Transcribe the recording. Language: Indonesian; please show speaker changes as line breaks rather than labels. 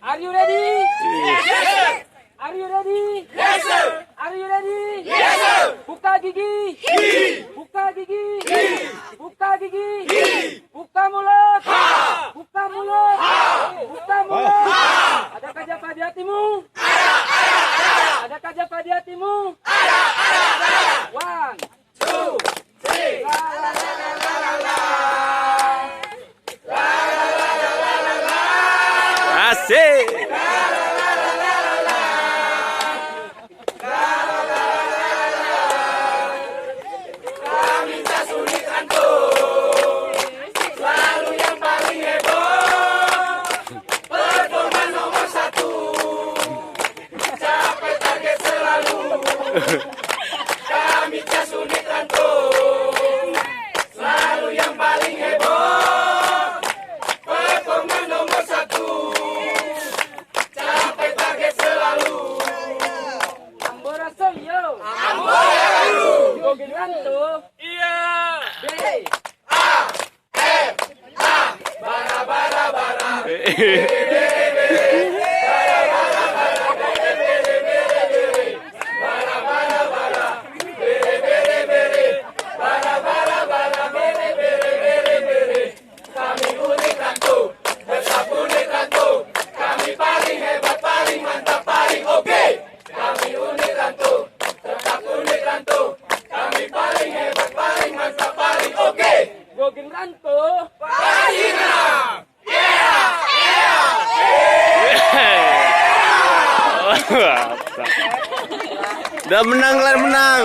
Are you ready?
Yes, sir.
Are you ready?
Yes, sir.
Are you ready?
Yes, sir.
Buka gigi. Buka gigi. Buka gigi. Buka mulut. Buka mulut. Buka mulut. Adakah japa di hatimu? Ada. Adakah japa di hatimu? Ada. 1, 2, 3.
Asik.
Kami Cas Unit Ranto, selalu yang paling heboh. Performa nomor 1, capai target selalu.
Amborasoyo.
Amborasoyo.
Gogil Ranto.
Iya.
B.
Bara bara bara. Kami Unit Ranto, tetap Unit Ranto. Kami paling hebat, paling mantap, paling oke. Kami Unit Ranto, tetap Unit Ranto. Kami paling hebat, paling mantap, paling oke.
Gogil Ranto.
Pahina!
Udah menang, menang.